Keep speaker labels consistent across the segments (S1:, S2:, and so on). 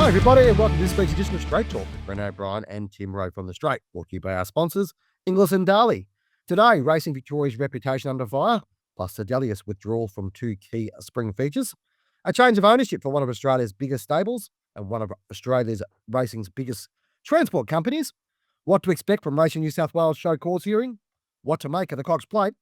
S1: Hi, everybody, and welcome to this week's edition of Straight Talk with Bren O'Brien and Tim Rowe from The Straight, brought to you by our sponsors, Inglis and Darley. Today, Racing Victoria's reputation under fire, plus Sir Delius withdrawal from two key spring features, a change of ownership for one of Australia's biggest stables and one of Australia's racing's biggest transport companies, what to expect from Racing New South Wales show cause hearing, what to make of the Cox Plate,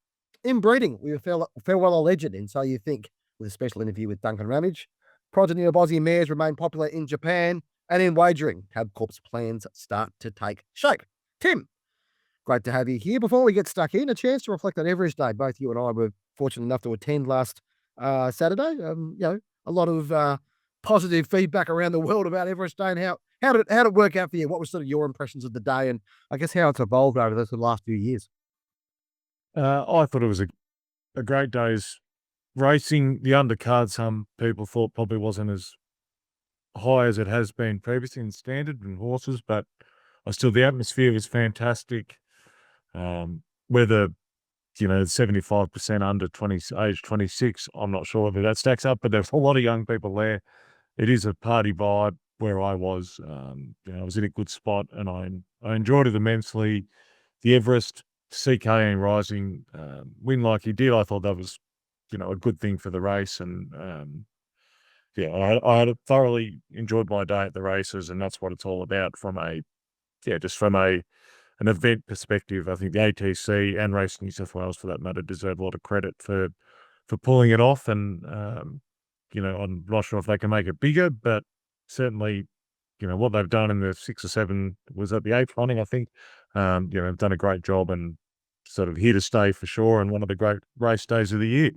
S1: inbreeding with farewell a legend, and so you think, with a special interview with Duncan Ramage, Progeny of Aussie mares remain popular in Japan, and in wagering, Tabcorp's plans start to take shape. Tim, great to have you here. Before we get stuck in, a chance to reflect on Everest Day. Both you and I were fortunate enough to attend last Saturday. A lot of positive feedback around the world about Everest Day and how did it work out for you? What were sort of your impressions of the day, and I guess how it's evolved over the last few years?
S2: I thought it was a great day's racing. The undercard, some people thought probably wasn't as high as it has been previously in standard and horses, but the atmosphere was fantastic. Whether 75% under age 26, I'm not sure whether that stacks up, but there's a lot of young people there. It is a party vibe where I was. I was in a good spot, and I enjoyed it immensely. The Everest, CK and Rising win like he did, I thought that was a good thing for the race, and I had thoroughly enjoyed my day at the races, and that's what it's all about from an event perspective. I think the ATC and Racing New South Wales, for that matter, deserve a lot of credit for pulling it off, and I'm not sure if they can make it bigger, but certainly what they've done in the 6 or 7, was at the 8th running, I think, have done a great job and sort of here to stay for sure, and one of the great race days of the year.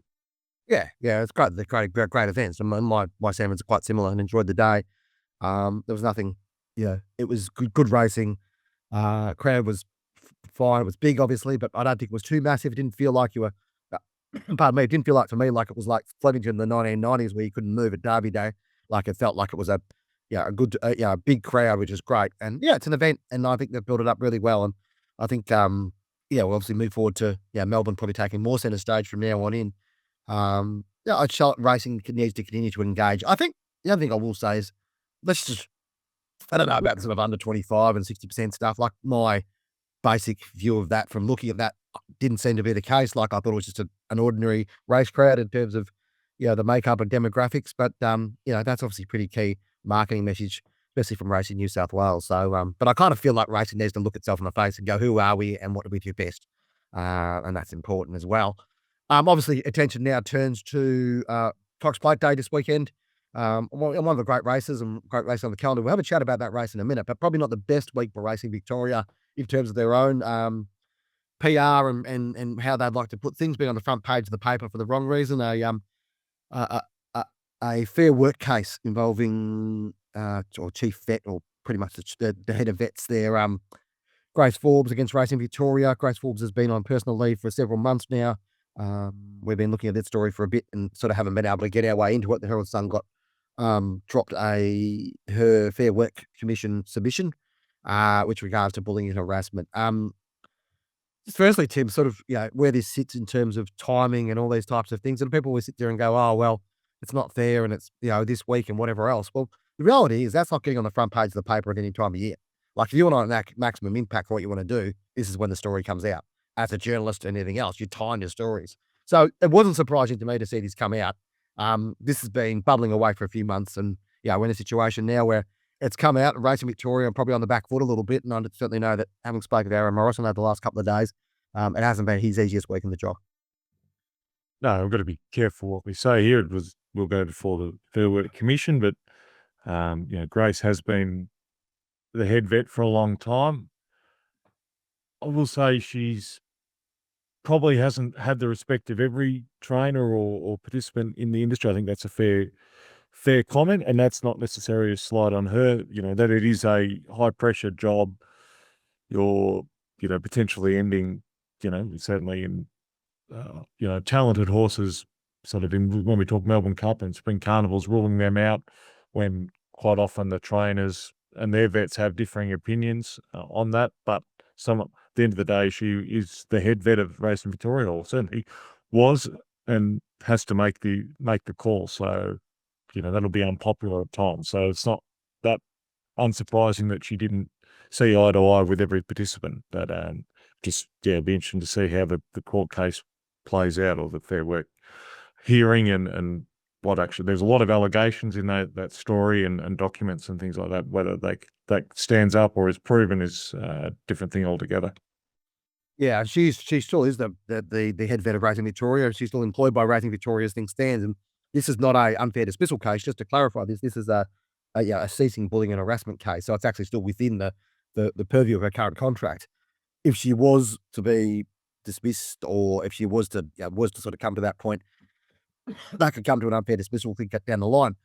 S1: Yeah, it's great. They're great events. And my Salmons are quite similar and enjoyed the day. There was nothing, it was good racing. Crowd was fine. It was big, obviously, but I don't think it was too massive. It didn't feel like you were, pardon me, it didn't feel like to me like it was like Flemington in the 1990s where you couldn't move at Derby Day. Like it felt like it was a good, a big crowd, which is great. And it's an event, and I think they've built it up really well. And I think, we'll obviously move forward to, Melbourne probably taking more centre stage from now on in. Racing needs to continue to engage. I think the other thing I will say is, I don't know about the sort of under 25 and 60% stuff. Like, my basic view of that from looking at that didn't seem to be the case. Like, I thought it was just an ordinary race crowd in terms of, the makeup and demographics. But, that's obviously a pretty key marketing message, especially from Racing New South Wales. So, but I kind of feel like racing needs to look itself in the face and go, who are we and what do we do best? And that's important as well. Obviously, attention now turns to Cox Plate Day this weekend. One of the great races and great race on the calendar. We'll have a chat about that race in a minute, but probably not the best week for Racing Victoria in terms of their own PR and how they'd like to put things, being on the front page of the paper for the wrong reason. A fair work case involving or chief vet, or pretty much the head of vets there, Grace Forbes against Racing Victoria. Grace Forbes has been on personal leave for several months now. We've been looking at that story for a bit and sort of haven't been able to get our way into it. The Herald Sun got dropped her Fair Work Commission submission, which regards to bullying and harassment. Firstly, Tim, sort of where this sits in terms of timing and all these types of things, and people will sit there and go, "Oh well, it's not fair, and it's this week and whatever else." Well, the reality is that's not getting on the front page of the paper at any time of year. Like, if you want to maximum impact for what you want to do, this is when the story comes out. As a journalist and anything else, you time your stories. So it wasn't surprising to me to see this come out. This has been bubbling away for a few months, and we're in a situation now where it's come out. Racing Victoria probably on the back foot a little bit, and I certainly know that, having spoken to Aaron Morrison over the last couple of days, it hasn't been his easiest week in the job.
S2: No, we've got to be careful what we say here. We'll go before the Fair Work Commission, but Grace has been the head vet for a long time. I will say she's probably hasn't had the respect of every trainer or participant in the industry. I think that's a fair comment, and that's not necessarily a slight on her. That it is a high pressure job. You're potentially ending certainly in talented horses, sort of when we talk Melbourne Cup and Spring Carnivals, ruling them out when quite often the trainers and their vets have differing opinions on that. But at the end of the day, she is the head vet of Racing Victoria, or certainly was, and has to make the call. So, that'll be unpopular at times. So it's not that unsurprising that she didn't see eye to eye with every participant. But just it'd be interesting to see how the court case plays out, or the Fair Work hearing, and what actually, there's a lot of allegations in that story and documents and things like that. Whether that stands up or is proven is a different thing altogether.
S1: Yeah, she still is the head vet of Racing Victoria. She's still employed by Racing Victoria as things stands, and this is not a unfair dismissal case. Just to clarify this is a ceasing bullying and harassment case. So it's actually still within the purview of her current contract. If she was to be dismissed, or if she was to sort of come to that point, that could come to an unfair dismissal thing down the line.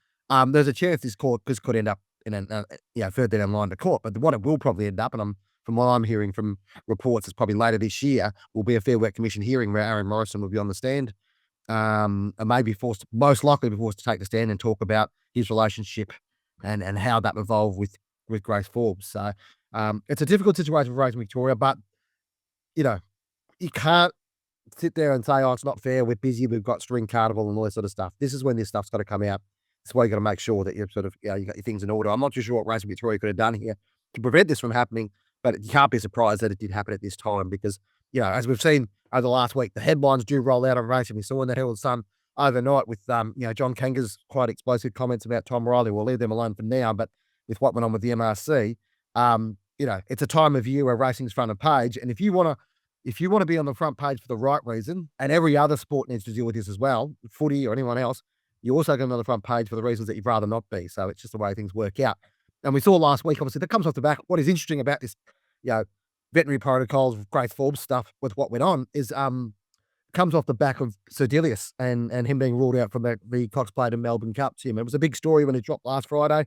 S1: There's a chance this could end up in an further down the line to court. But what it will probably end up, and from what I'm hearing from reports, it's probably later this year, will be a Fair Work Commission hearing where Aaron Morrison will be on the stand, and most likely be forced to take the stand and talk about his relationship and how that evolved with Grace Forbes. So it's a difficult situation for Racing Victoria, but you can't sit there and say, oh, it's not fair, we're busy, we've got string carnival and all this sort of stuff. This is when this stuff's got to come out. That's why you got to make sure that you're you got your things in order. I'm not too sure what Racing Victoria could have done here to prevent this from happening, but you can't be surprised that it did happen at this time, because, as we've seen over the last week, the headlines do roll out on racing. We saw in the Herald Sun overnight with, John Kanga's quite explosive comments about Tom Riley. We'll leave them alone for now, but with what went on with the MRC, it's a time of year where racing's front of page. And if you want to be on the front page for the right reason, and every other sport needs to deal with this as well, footy or anyone else, you're also going to be on the front page for the reasons that you'd rather not be. So it's just the way things work out. And we saw last week, obviously, that comes off the back. What is interesting about this, veterinary protocols, Grace Forbes stuff with what went on is comes off the back of Sir Delius and him being ruled out from the Cox Plate and Melbourne Cup. Tim, it was a big story when it dropped last Friday.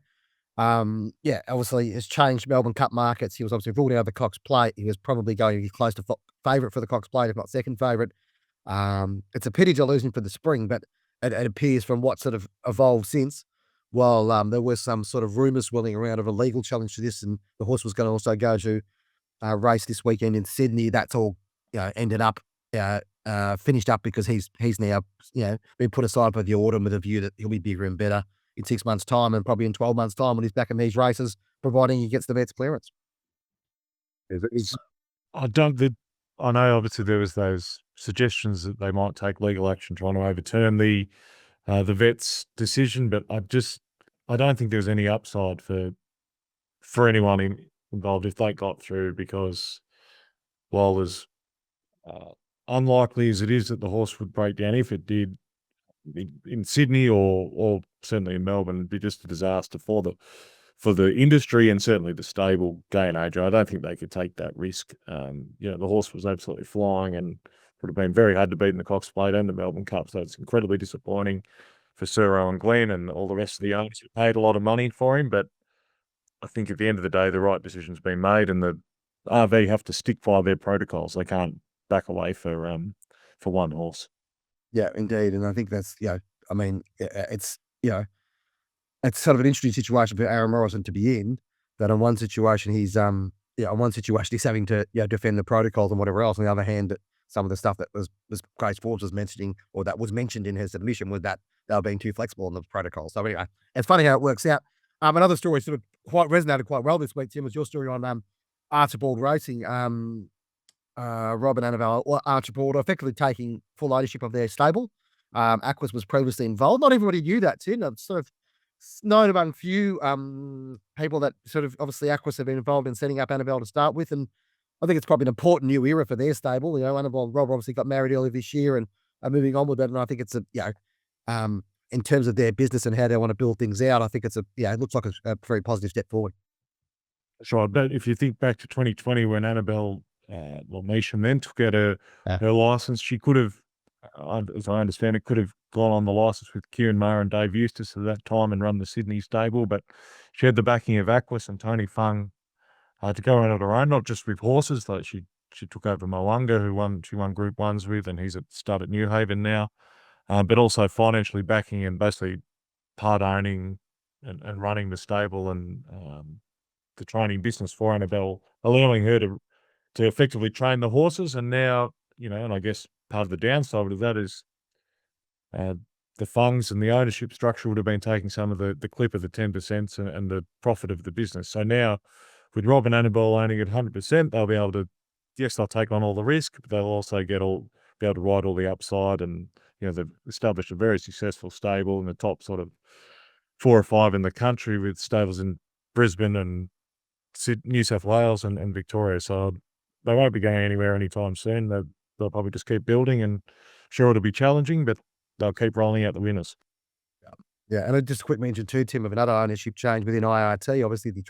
S1: Obviously it's changed Melbourne Cup markets. He was obviously ruled out of the Cox Plate. He was probably going to be close to favourite for the Cox Plate, if not second favourite. It's a pity to lose him for the spring, but it appears from what sort of evolved since, while there was some sort of rumours swirling around of a legal challenge to this, and the horse was going to also go to race this weekend in Sydney. That's all ended up finished up because he's now been put aside for the autumn with a view that he'll be bigger and better in 6 months' time, and probably in 12 months' time when he's back in these races, providing he gets the vet's clearance.
S2: I know obviously there was those suggestions that they might take legal action trying to overturn the vet's decision, but I don't think there's any upside for anyone involved if they got through, because while as unlikely as it is that the horse would break down, if it did in Sydney or certainly in Melbourne, it'd be just a disaster for the industry and certainly the stable day and age. I don't think they could take that risk. The horse was absolutely flying and would have been very hard to beat in the Cox Plate and the Melbourne Cup. So it's incredibly disappointing for Sir Rowe and Glenn and all the rest of the owners who paid a lot of money for him. But I think at the end of the day, the right decision's been made, and the RV have to stick by their protocols. They can't back away for one horse.
S1: Yeah, indeed. And I think that's, it's sort of an interesting situation for Aaron Morrison to be in, that on one situation he's having to defend the protocols and whatever else. On the other hand, that some of the stuff that was Grace Forbes was mentioning, or that was mentioned in her submission, was that they were being too flexible in the protocols. So anyway, it's funny how it works out. Another story sort of resonated quite well this week, Tim, was your story on Archibald Racing. Rob and Annabelle, Archibald, effectively taking full ownership of their stable. Aquis was previously involved. Not everybody knew that, Tim. I've sort of known about a few people that sort of, obviously Aquis have been involved in setting up Annabelle to start with, and I think it's probably an important new era for their stable. Annabelle and Rob obviously got married earlier this year and are moving on with it, and I think it's in terms of their business and how they want to build things out, I think it's it looks like a very positive step forward.
S2: That's right. But if you think back to 2020 when Annabelle Measham then took out her license, she could have, as I understand it, could have gone on the license with Kieran Maher and Dave Eustace at that time and run the Sydney stable, but she had the backing of Aquis and Tony Fung to go on her own, not just with horses. Like she took over Moanga, she won Group 1s with, and he's at start at New Haven now, but also financially backing and basically part owning and running the stable and the training business for Annabelle, allowing her to effectively train the horses. And now, and I guess part of the downside of that is the funds and the ownership structure would have been taking some of the clip of the 10% and the profit of the business. So now, with Rob and Annabelle owning it 100%, they'll be able to, yes, they'll take on all the risk, but they'll also be able to ride all the upside. And they've established a very successful stable in the top sort of 4 or 5 in the country, with stables in Brisbane and New South Wales and Victoria. So they won't be going anywhere anytime soon. They'll probably just keep building, and sure, it'll be challenging, but they'll keep rolling out the winners.
S1: Yeah, and just a quick mention too, Tim, of another ownership change within IRT. Obviously, the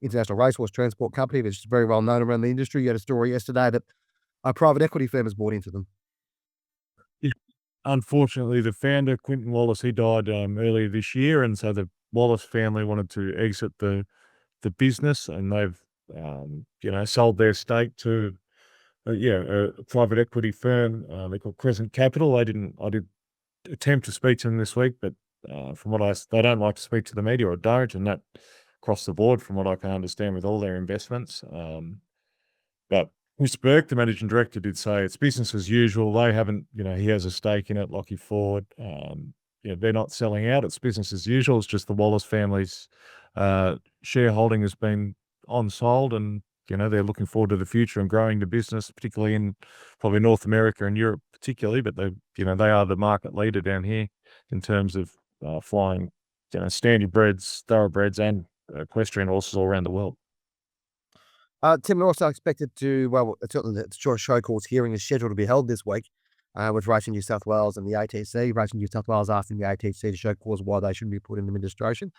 S1: International Racehorse Transport Company, which is very well known around the industry. You had a story yesterday that a private equity firm has bought into them.
S2: Yeah. Unfortunately, the founder, Quentin Wallace, he died earlier this year, and so the Wallace family wanted to exit the business, and they've sold their stake to a private equity firm. They're called Crescent Capital. I did attempt to speak to them this week, but from what they don't like to speak to the media, or don't, and that across the board, from what I can understand, with all their investments. But Chris Burke, the managing director, did say it's business as usual. They haven't, he has a stake in it, Lockie Ford. They're not selling out. It's business as usual. It's just the Wallace family's shareholding has been on-sold, and they're looking forward to the future and growing the business, particularly in probably North America and Europe particularly, but they are the market leader down here in terms of flying, standardbreds, thoroughbreds, and equestrian horses all around the world.
S1: Tim, we're also expected to, certainly the show course hearing is scheduled to be held this week with Racing New South Wales and the ATC. Racing New South Wales asking the ATC to show cause why they shouldn't be put in administration.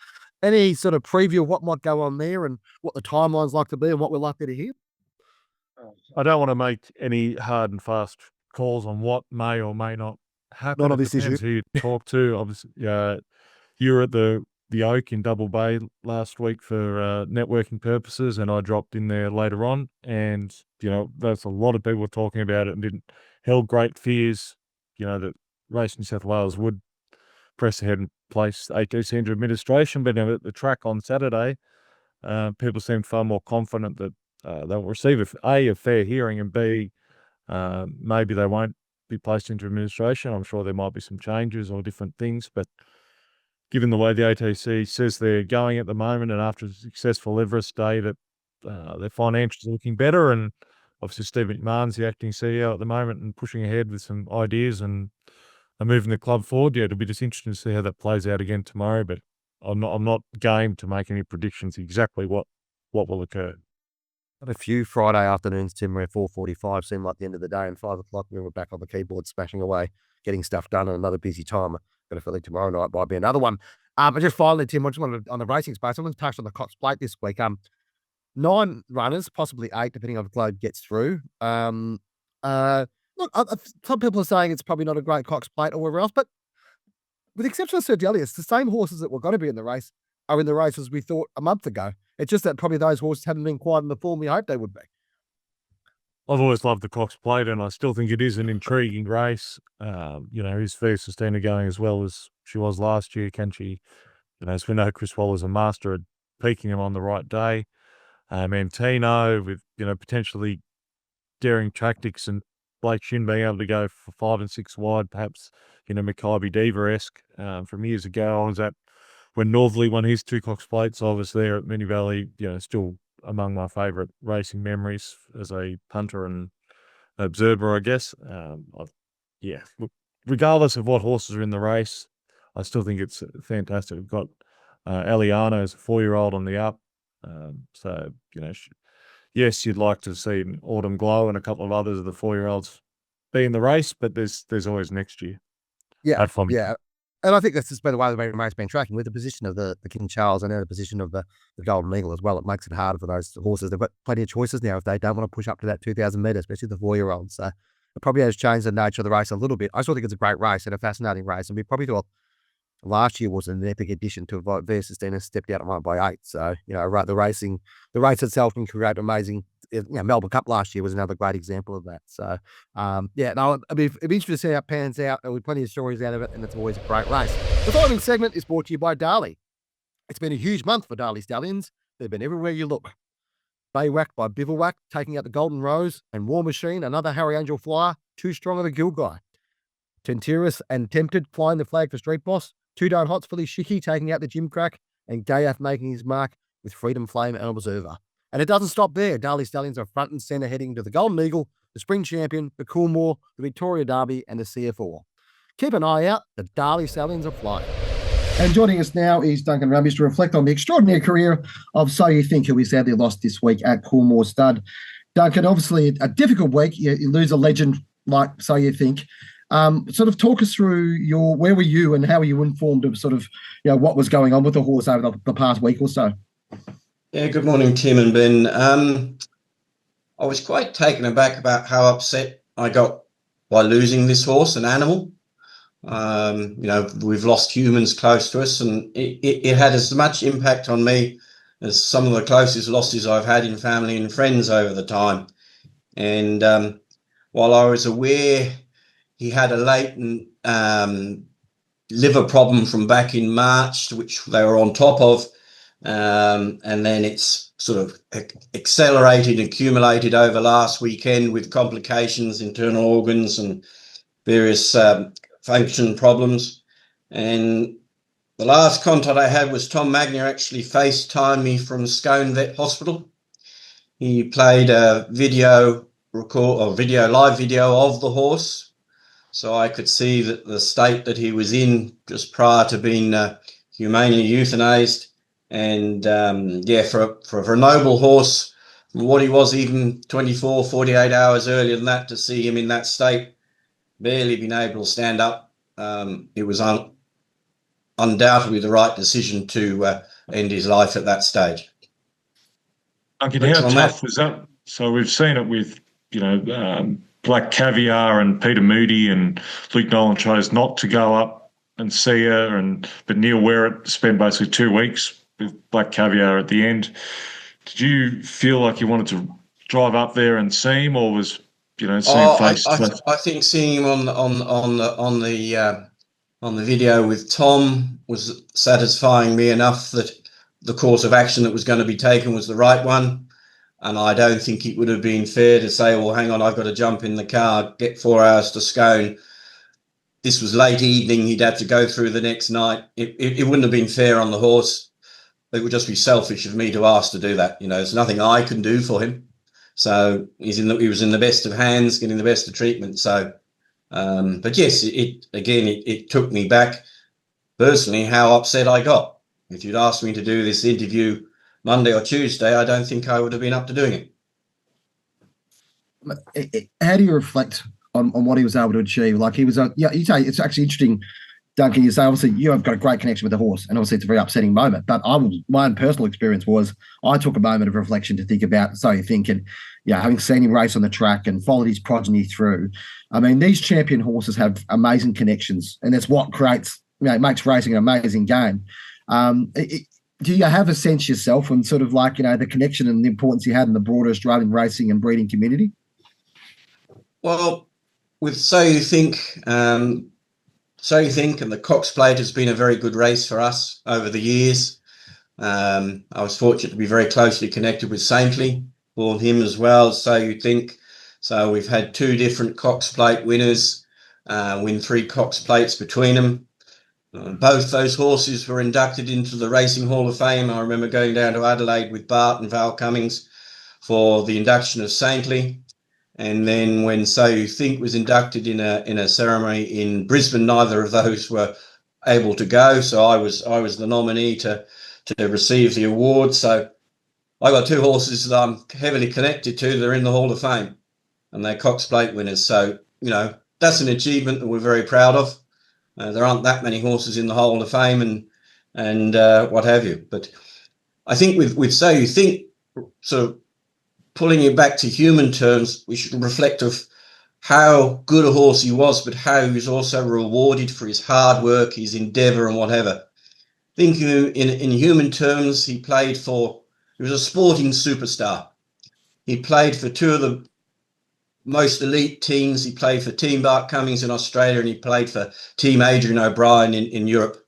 S1: Any sort of preview of what might go on there and what the timeline's like to be and what we're likely to hear?
S2: I don't want to make any hard and fast calls on what may or may not happen.
S1: Not on this issue.
S2: Who you talk to. Obviously, you were at the Oak in Double Bay last week for networking purposes, and I dropped in there later on, and there's a lot of people talking about it and held great fears, that Racing New South Wales would press ahead and place ATC into administration. But at the track on Saturday, people seemed far more confident that they'll receive a fair hearing, and B, maybe they won't be placed into administration. I'm sure there might be some changes or different things, but given the way the ATC says they're going at the moment, and after a successful Everest day, that their financials are looking better, and obviously Steve McMahon's the acting CEO at the moment and pushing ahead with some ideas and moving the club forward. Yeah, it'll be just interesting to see how that plays out again tomorrow, but I'm not game to make any predictions exactly what will occur.
S1: Had a few Friday afternoons, Tim, where 4:45 seemed like the end of the day, and 5 o'clock we were back on the keyboard smashing away, getting stuff done, and another busy time. Got a feeling tomorrow night might be another one. But just finally, Tim, I just wanted on the racing space, I want to touch on the Cox Plate this week. 9 runners, possibly 8, depending on if Globe gets through. Look, some people are saying it's probably not a great Cox Plate or wherever else, but with the exception of Sir Delius, the same horses that were going to be in the race are in the race as we thought a month ago. It's just that probably those horses haven't been quite in the form we hoped they would be.
S2: I've always loved the Cox Plate, and I still think it is an intriguing race. Is Fair Sustainer going as well as she was last year? Can she, as we know, Chris Waller's a master at peaking him on the right day. Mantino with, potentially daring tactics, and Blake Shin being able to go for 5 and 6 wide, perhaps, Makybe Diva-esque from years ago. I was at when Northerly won his 2 Cox Plates. I was there at Mini Valley, still among my favourite racing memories as a punter and observer, I guess. Look, regardless of what horses are in the race, I still think it's fantastic. We've got Aliano as a 4-year-old on the up. Yes, you'd like to see Autumn Glow and a couple of others of the 4-year-olds be in the race, but there's always next year.
S1: Yeah. And I think that's just been the way the race been tracking with the position of the King Charles and now the position of the Golden Eagle as well. It makes it harder for those horses. They've got plenty of choices now if they don't want to push up to that 2,000 metres, especially the 4-year-olds. So it probably has changed the nature of the race a little bit. I still think it's a great race and a fascinating race. And we probably thought last year was an epic addition to what Versus Dennis stepped out and won by 8. So, the race itself can create amazing. Melbourne Cup last year was another great example of that. So, it'd be interesting to see how it pans out. There will be plenty of stories out of it, and it's always a great race. The following segment is brought to you by Darley. It's been a huge month for Darley Stallions. They've been everywhere you look. Baywhack by Bivouac, taking out the Golden Rose, and War Machine, another Harry Angel flyer, too strong of a Gill guy. Tentirus and Tempted flying the flag for Street Boss. Two Darn Hots, Philly Shicky taking out the Gym Crack, and Gayath making his mark with Freedom Flame and Observer. And it doesn't stop there. Darley Stallions are front and centre heading to the Golden Eagle, the Spring Champion, the Coolmore, the Victoria Derby, and the CF4. Keep an eye out. The Darley Stallions are flying. And joining us now is Duncan Ramage to reflect on the extraordinary career of So You Think, who we sadly lost this week at Coolmore Stud. Duncan, obviously a difficult week. You lose a legend like So You Think. Sort of talk us through where were you and how were you informed of sort of what was going on with the horse over the past week or so?
S3: Yeah, good morning, Tim and Ben. I was quite taken aback about how upset I got by losing this horse, an animal. We've lost humans close to us, and it had as much impact on me as some of the closest losses I've had in family and friends over the time. And while I was aware he had a latent liver problem from back in March, which they were on top of, and then it's sort of accelerated, accumulated over last weekend with complications, internal organs and various function problems. And the last contact I had was Tom Magnier actually FaceTimed me from Scone Vet Hospital. He played a live video of the horse, so I could see that the state that he was in just prior to being humanely euthanized. And for a noble horse, from what he was even 24, 48 hours earlier than that, to see him in that state, barely been able to stand up, it was undoubtedly the right decision to end his life at that stage.
S2: Duncan, how tough was that? So we've seen it with, Black Caviar and Peter Moody, and Luke Nolan chose not to go up and see her, but Neil Werrett spent basically 2 weeks with Black Caviar at the end. Did you feel like you wanted to drive up there and see him, or was seeing face to face?
S3: I think seeing him on the video with Tom was satisfying me enough that the course of action that was going to be taken was the right one. And I don't think it would have been fair to say, well, hang on, I've got to jump in the car, get 4 hours to Scone. This was late evening. He'd have to go through the next night. It wouldn't have been fair on the horse. It would just be selfish of me to ask to do that. There's nothing I can do for him. So he was in the best of hands, getting the best of treatment. So, but yes, it took me back personally how upset I got. If you'd asked me to do this interview Monday or Tuesday, I don't think I would have been up to doing
S1: it. How do you reflect on what he was able to achieve? Like you say, it's actually interesting, Duncan, you say obviously you have got a great connection with the horse, and obviously it's a very upsetting moment. But my own personal experience was I took a moment of reflection to think about So You Think, and having seen him race on the track and followed his progeny through. I mean, these champion horses have amazing connections, and that's what creates, makes racing an amazing game. Do you have a sense yourself and sort of the connection and the importance you had in the broader Australian racing and breeding community?
S3: Well, with So You Think, and the Cox Plate has been a very good race for us over the years. I was fortunate to be very closely connected with Saintly, for him as well, So You Think. So we've had 2 different Cox Plate winners, win 3 Cox Plates between them. Both those horses were inducted into the Racing Hall of Fame. I remember going down to Adelaide with Bart and Val Cummings for the induction of Saintly. And then when So You Think was inducted in a ceremony in Brisbane, neither of those were able to go. So I was the nominee to receive the award. So I got 2 horses that I'm heavily connected to. They're in the Hall of Fame, and they're Cox Plate winners. So, that's an achievement that we're very proud of. There aren't that many horses in the Hall of Fame and what have you. But I think with So You Think, sort of pulling it back to human terms, we should reflect of how good a horse he was, but how he was also rewarded for his hard work, his endeavour and whatever. Thinking in human terms, he was a sporting superstar. He played for 2 of the most elite teams. He played for Team Bart Cummings in Australia, and he played for Team Adrian O'Brien in Europe.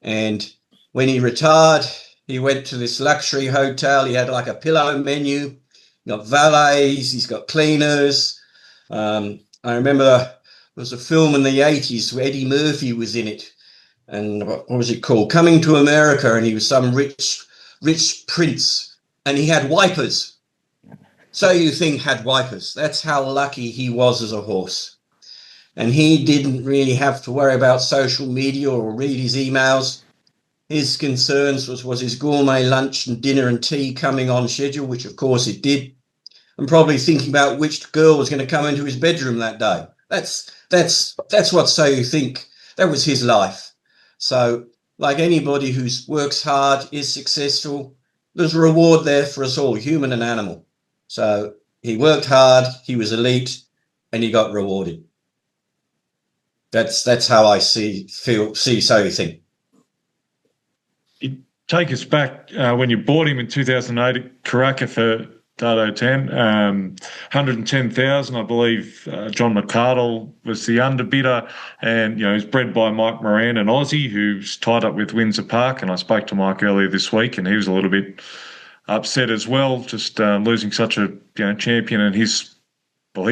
S3: And when he retired, he went to this luxury hotel. He had like a pillow menu. He got valets, he's got cleaners. I remember was a film in the 80s where Eddie Murphy was in it. And what was it called? Coming to America. And he was some rich prince. And he had wipers. So You Think had wipers. That's how lucky he was as a horse. And he didn't really have to worry about social media or read his emails. His concerns was his gourmet lunch and dinner and tea coming on schedule, which of course it did, and probably thinking about which girl was going to come into his bedroom that day. That's what So You Think. That was his life. So, like anybody who works hard, is successful, there's a reward there for us all, human and animal. So he worked hard, he was elite, and he got rewarded. That's how I see So You Think.
S2: You take us back when you bought him in 2008 at Karaka for Dardo 10, 110,000, I believe. John McCardle was the underbidder, and he's bred by Mike Moran, an Aussie who's tied up with Windsor Park. And I spoke to Mike earlier this week, and he was a little bit upset as well, just losing such a champion, and he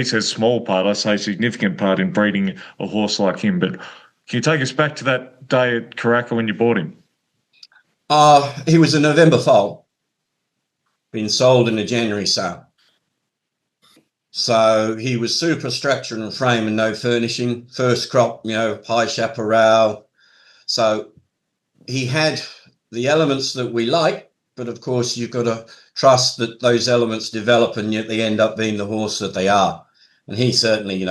S2: says small part, I say significant part in breeding a horse like him. But can you take us back to that day at Karaka when you bought him?
S3: He was a November foal, been sold in a January sale. So he was superstructure and frame and no furnishing, first crop, high chaparral. So he had the elements that we like, but of course you've got to trust that those elements develop and yet they end up being the horse that they are. And he certainly,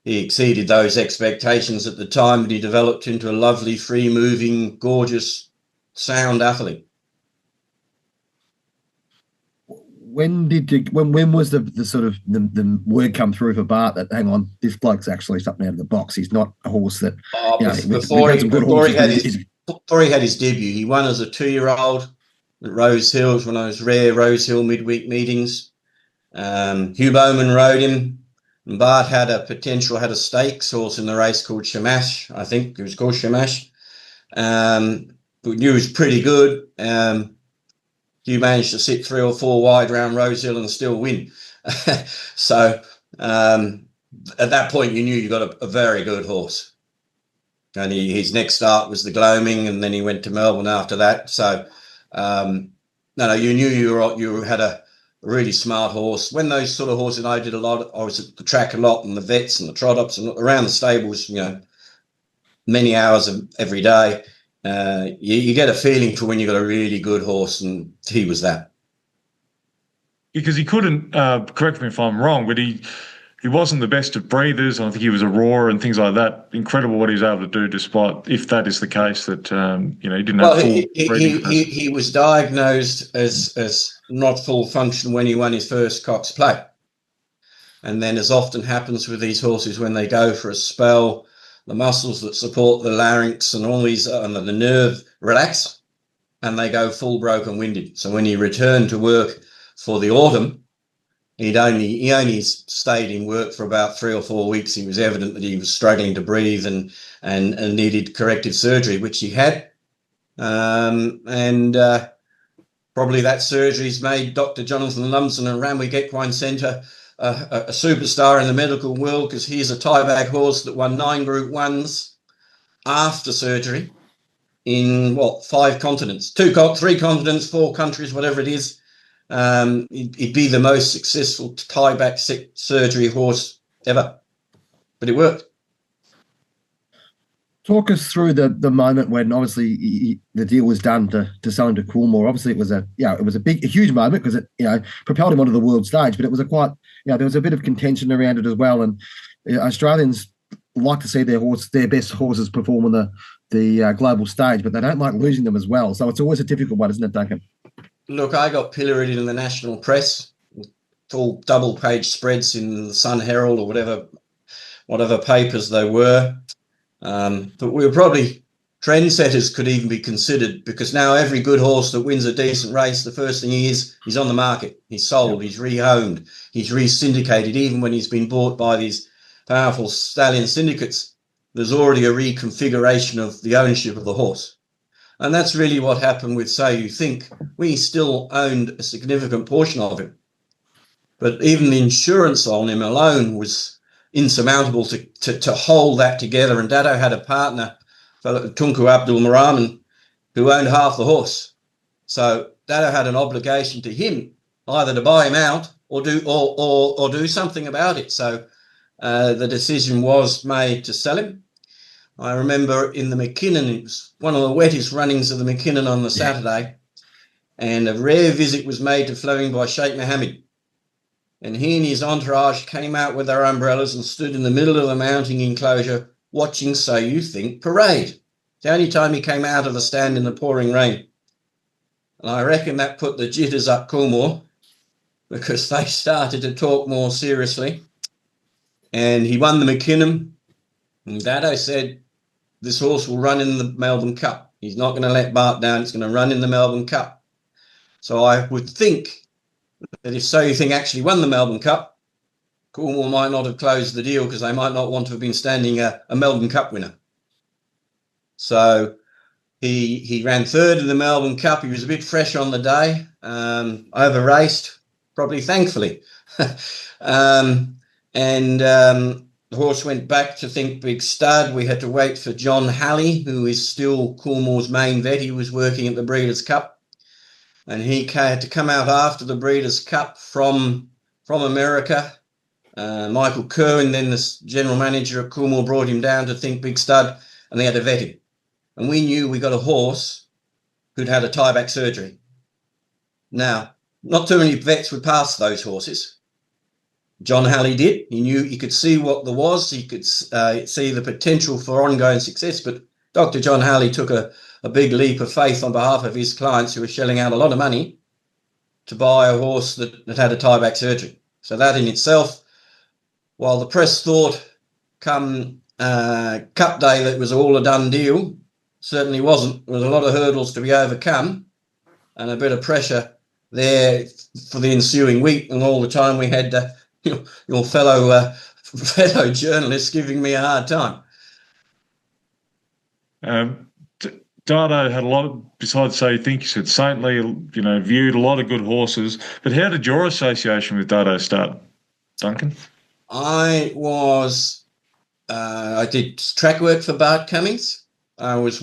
S3: he exceeded those expectations at the time, but he developed into a lovely, free-moving, gorgeous, sound athlete.
S1: When was the sort of the word come through for Bart that, hang on, this bloke's actually something out of the box? He's not a horse that
S3: before he had his debut, he won as a 2-year-old at Rose Hill. It was one of those rare Rose Hill midweek meetings. Hugh Bowman rode him, and Bart had a stakes horse in the race called Shamash. I think it was called Shamash. We knew he was pretty good. Hugh managed to sit 3 or 4 wide round Rose Hill and still win. So at that point, you knew you got a very good horse. And his next start was the Gloaming, and then he went to Melbourne after that. So you knew you had a really smart horse. When those sort of horses, I was at the track a lot, and the vets and the trot ups and around the stables, many hours of every day. You get a feeling for when you've got a really good horse, and he was that.
S2: Because he couldn't, correct me if I'm wrong, but he wasn't the best of breathers. I think he was a roarer and things like that. Incredible what he was able to do, despite, if that is the case, that he didn't have full breathing.
S3: He was diagnosed as not full function when he won his first Cox Plate. And then, as often happens with these horses, when they go for a spell, the muscles that support the larynx and all these and the nerve relax, and they go full broken winded. So when he returned to work for the autumn, he only stayed in work for about 3 or 4 weeks. It was evident that he was struggling to breathe and needed corrective surgery, which he had. Probably that surgery's made Dr. Jonathan Lumsden and Ramwick Equine Centre a superstar in the medical world, because he's a tie-back horse that won 9 Group 1s after surgery in 5 continents, 3 continents, 4 countries, whatever it is. He'd be the most successful tie-back surgery horse ever, but it worked.
S1: Talk us through the moment when obviously the deal was done to sell him to Coolmore. Obviously, it was a huge moment, because it propelled him onto the world stage. But it was there was a bit of contention around it as well. And Australians like to see their best horses perform on the global stage, but they don't like losing them as well. So it's always a difficult one, isn't it, Duncan?
S3: Look, I got pilloried in the national press, full double-page spreads in the Sun Herald or whatever papers they were. But we were probably trendsetters, could even be considered, because now every good horse that wins a decent race, the first thing he's on the market. He's sold, he's rehomed, he's re-syndicated. Even when he's been bought by these powerful stallion syndicates, there's already a reconfiguration of the ownership of the horse. And that's really what happened with So You Think. We still owned a significant portion of him. But even the insurance on him alone was insurmountable to hold that together. And Dado had a partner, fellow Tunku Abdul Maraman, who owned half the horse. So Dado had an obligation to him either to buy him out or do something about it. So the decision was made to sell him. I remember in the McKinnon, it was one of the wettest runnings of the McKinnon on the Saturday, and a rare visit was made to Fleming by Sheikh Mohammed. And he and his entourage came out with their umbrellas and stood in the middle of the mounting enclosure watching So You Think parade. The only time he came out of the stand in the pouring rain. And I reckon that put the jitters up Coolmore, because they started to talk more seriously. And he won the McKinnon. And Dado said, this horse will run in the Melbourne Cup. He's not going to let Bart down. It's going to run in the Melbourne Cup. So I would think that if So You Think actually won the Melbourne Cup, Coolmore might not have closed the deal, because they might not want to have been standing a Melbourne Cup winner. So he ran third in the Melbourne Cup. He was a bit fresh on the day, over-raced, probably thankfully. The horse went back to Think Big Stud. We had to wait for John Halley, who is still Coolmore's main vet. He was working at the Breeders' Cup, and he had to come out after the Breeders' Cup from America. Michael Kerwin, then the general manager at Coolmore, brought him down to Think Big Stud, and they had to vet him. And we knew we got a horse who'd had a tie-back surgery. Now, not too many vets would pass those horses. John Halley did. He knew, he could see what there was. He could see the potential for ongoing success. But Dr. John Halley took a big leap of faith on behalf of his clients, who were shelling out a lot of money to buy a horse that had a tie-back surgery. So that in itself, while the press thought come Cup Day that was all a done deal, certainly wasn't. There was a lot of hurdles to be overcome and a bit of pressure there for the ensuing week. And all the time we had your fellow journalists giving me a hard time.
S2: Dado had a lot of, besides So You Think, you said saintly, viewed a lot of good horses. But how did your association with Dado start, Duncan?
S3: I did track work for Bart Cummings. I was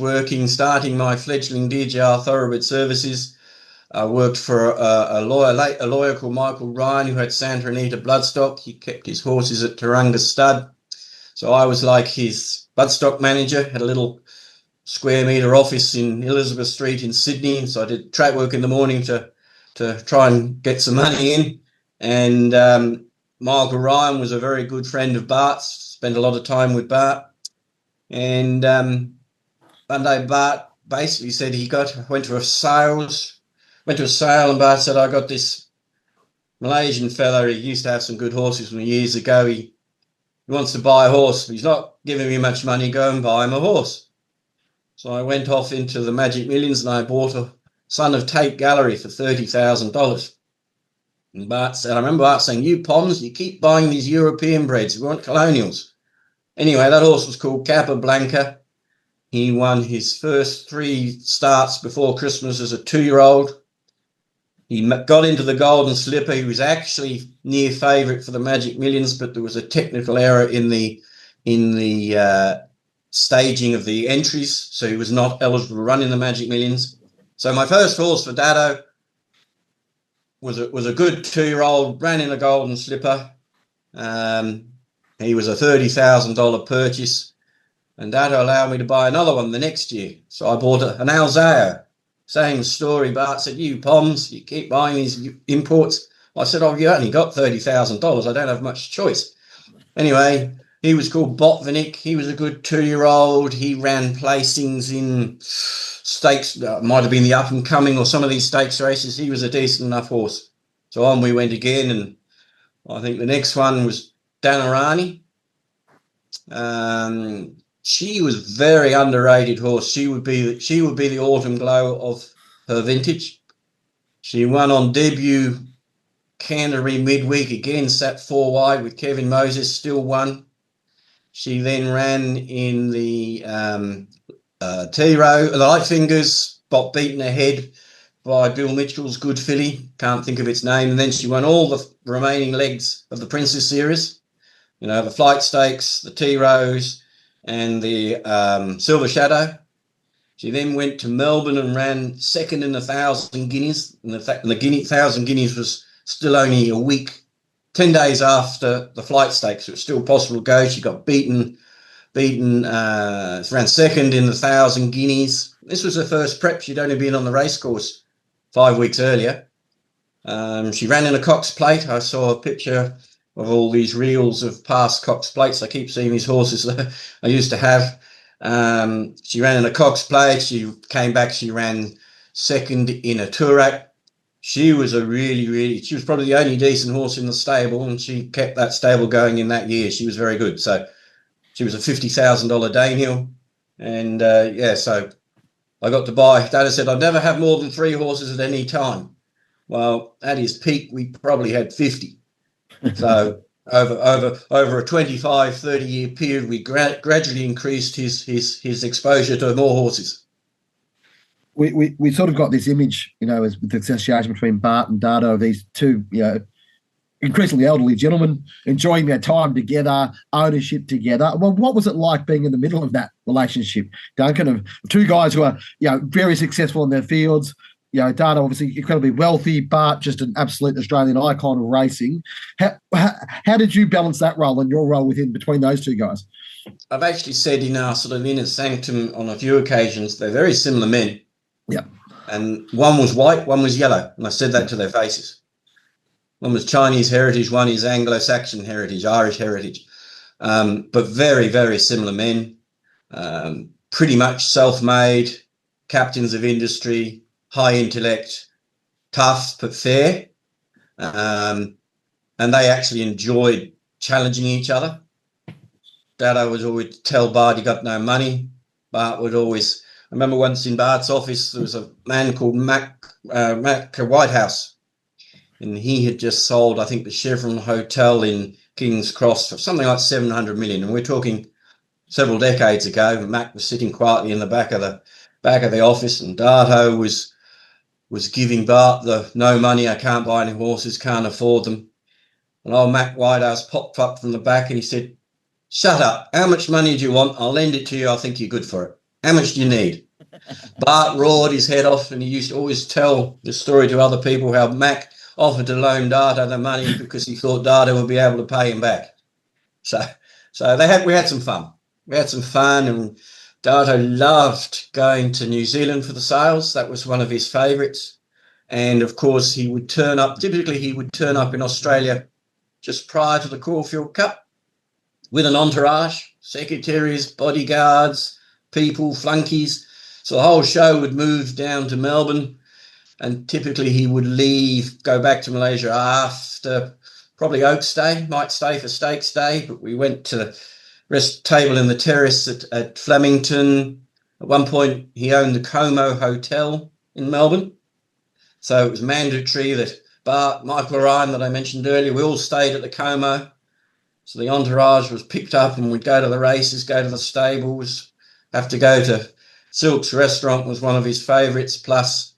S3: starting my fledgling DJR Thoroughbred services. I worked for a lawyer called Michael Ryan, who had Santa Anita bloodstock. He kept his horses at Taronga Stud. So I was like his bloodstock manager, had a little square metre office in Elizabeth Street in Sydney. So I did track work in the morning to try and get some money in. And Michael Ryan was a very good friend of Bart's, spent a lot of time with Bart. And one day Bart basically said he went to a sale, and Bart said, I got this Malaysian fella. He used to have some good horses from years ago. He wants to buy a horse. He's not giving me much money. Go and buy him a horse. So I went off into the Magic Millions and I bought a Son of Tate Gallery for $30,000. And Bart said, I remember Bart saying, you Poms, you keep buying these European breds. We want colonials. Anyway, that horse was called Capablanca. He won his first 3 starts before Christmas as a 2-year-old. He got into the Golden Slipper. He was actually near favourite for the Magic Millions, but there was a technical error in the staging of the entries, so he was not eligible to run in the Magic Millions. So my first horse for Dado was a good 2-year-old, ran in a Golden Slipper. He was a $30,000 purchase, and Dado allowed me to buy another one the next year. So I bought an Alzao. Same story. Bart said, you Poms, you keep buying these imports. I said, oh, you only got $30,000. I don't have much choice. Anyway, he was called Botvinnik. He was a good 2-year-old. He ran placings in stakes, might have been the up and coming or some of these stakes races. He was a decent enough horse. So on we went again, and I think the next one was Danarani. She was very underrated horse. She would be the autumn glow of her vintage. She won on debut Canterbury midweek again, sat 4 wide with Kevin Moses, still won. She then ran in the T-Row, the Light Fingers, got beaten ahead by Bill Mitchell's good filly, can't think of its name, and then she won all the remaining legs of the Princess Series. the Flight Stakes, the Tea Rose, and the Silver Shadow. She then went to Melbourne and ran second in the 1,000 guineas. And the 1,000 guineas was still only a week, 10 days after the Flight Stakes. It was still possible to go. She got beaten, ran second in the 1,000 guineas. This was her first prep. She'd only been on the racecourse 5 weeks earlier. She ran in a Cox Plate. I saw a picture of all these reels of past Cox Plates. I keep seeing these horses that I used to have. She ran in a Cox Plate. She came back. She ran second in a Toorak. She was she was probably the only decent horse in the stable, and she kept that stable going in that year. She was very good. So she was a $50,000 Danehill. And so I got to buy. Dada said, I'd never have more than 3 horses at any time. Well, at his peak, we probably had 50. So over a 25, 30-year period, we gradually increased his exposure to more horses.
S1: We sort of got this image, as with the association between Bart and Dada of these two, increasingly elderly gentlemen enjoying their time together, ownership together. Well, what was it like being in the middle of that relationship, Duncan, of 2 guys who are, very successful in their fields? Dada obviously incredibly wealthy, Bart just an absolute Australian icon of racing. How did you balance that role and your role between those 2 guys?
S3: I've actually said in our sort of inner sanctum on a few occasions, they're very similar men.
S1: Yeah.
S3: And one was white, one was yellow. And I said that to their faces. One was Chinese heritage, one is Anglo-Saxon heritage, Irish heritage. But very, very similar men. Pretty much self-made, captains of industry, high intellect, tough but fair. And they actually enjoyed challenging each other. Dada would always tell Bart, you got no money. Bart would always... I remember once in Bart's office, there was a man called Mac Whitehouse. And he had just sold, I think, the Chevron Hotel in King's Cross for something like 700 million. And we're talking several decades ago. And Mac was sitting quietly in the back of the office, and Darto was giving Bart the no money, I can't buy any horses, can't afford them. And old Mac Whitehouse popped up from the back and he said, shut up, how much money do you want? I'll lend it to you, I think you're good for it. How much do you need? Bart roared his head off, and he used to always tell the story to other people how Mac offered to loan Dada the money because he thought Dada would be able to pay him back. So we had some fun. We had some fun, and Dada loved going to New Zealand for the sales. That was one of his favourites. And of course, he would turn up. Typically, he would turn up in Australia just prior to the Caulfield Cup with an entourage, secretaries, bodyguards, people, flunkies. So the whole show would move down to Melbourne, and typically he would leave, go back to Malaysia after probably Oaks Day, might stay for Stakes Day, but we went to the rest table in the terrace at Flemington. At one point, he owned the Como Hotel in Melbourne. So it was mandatory that Bart, Michael Ryan, that I mentioned earlier, we all stayed at the Como. So the entourage was picked up, and we'd go to the races, go to the stables, have to go to Silk's restaurant was one of his favourites, plus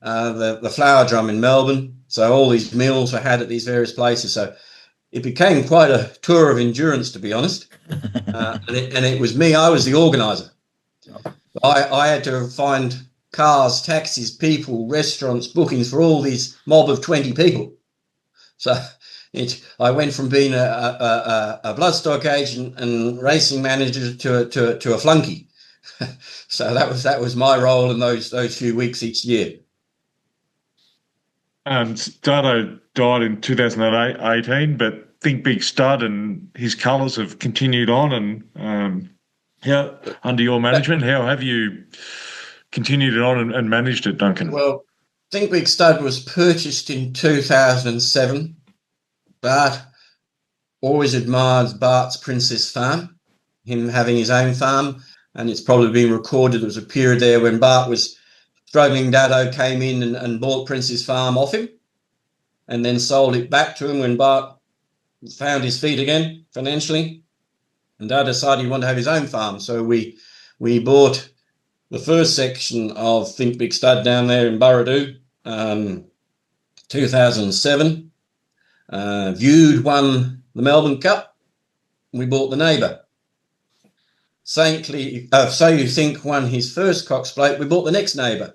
S3: the Flower Drum in Melbourne. So all these meals were had at these various places. So it became quite a tour of endurance, to be honest. And it was me, I was the organiser. I had to find cars, taxis, people, restaurants, bookings for all these mob of 20 people. So I went from being a bloodstock agent and racing manager to a flunky. So that was my role in those few weeks each year.
S2: Dardo died in 2018, but Think Big Stud and his colours have continued on. And under your management, how have you continued it on and managed it, Duncan?
S3: Well, Think Big Stud was purchased in 2007. Bart always admired Bart's Princess Farm, him having his own farm. And it's probably been recorded there was a period there when Bart was struggling. Dado came in and bought Prince's Farm off him and then sold it back to him when Bart found his feet again financially. And Dad decided he wanted to have his own farm. So we bought the first section of Think Big Stud down there in Burradoo, 2007. Viewed won the Melbourne Cup. we bought the neighbour. So You Think won his first Cox Plate, we bought the next neighbour.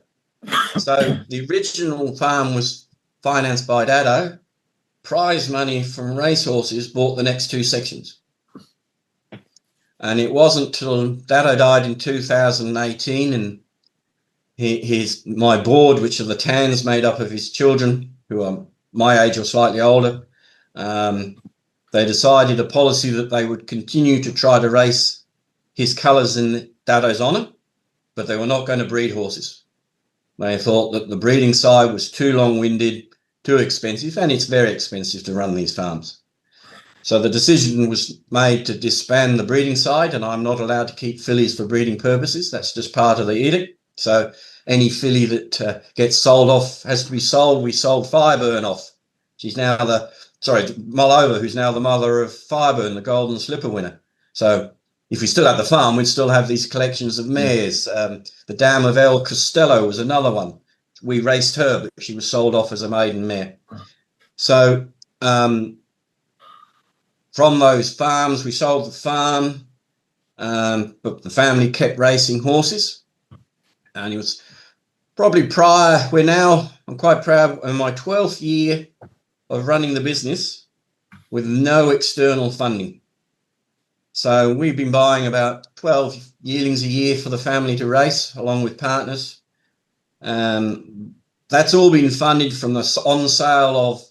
S3: So the original farm was financed by Dado. Prize money from racehorses bought the next two sections. And it wasn't till Dado died in 2018 and my board, which are the Tans made up of his children, who are my age or slightly older, they decided a policy that they would continue to try to race his colours in Dado's honour, but they were not going to breed horses. They thought that the breeding side was too long-winded, too expensive, and it's very expensive to run these farms. So the decision was made to disband the breeding side, and I'm not allowed to keep fillies for breeding purposes. That's just part of the edict. So any filly that gets sold off has to be sold. We sold Fireburn off. She's now Mullova, who's now the mother of Fireburn, the Golden Slipper winner. So if we still had the farm, we'd still have these collections of mares. The Dam of El Costello was another one. We raced her, but she was sold off as a maiden mare. So from those farms, we sold the farm, but the family kept racing horses. And it was probably I'm quite proud, in my 12th year of running the business with no external funding. So we've been buying about 12 yearlings a year for the family to race, along with partners. That's all been funded from the on sale of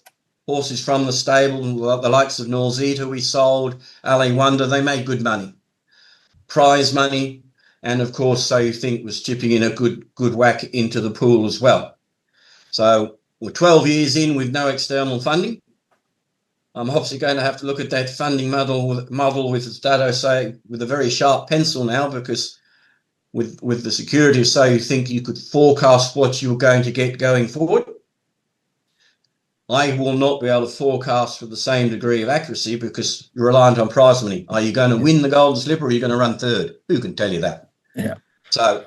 S3: horses from the stable, the likes of Norzita we sold, LA Wonder. They made good money, prize money, and of course, So You Think was chipping in a good whack into the pool as well. So we're 12 years in with no external funding. I'm obviously going to have to look at that funding model with, as Dado say, with a very sharp pencil now, because with the security of So You Think, you could forecast what you're going to get going forward. I will not be able to forecast with the same degree of accuracy because you're reliant on prize money. Are you going to win the Golden Slipper or are you going to run third? Who can tell you that?
S1: Yeah.
S3: So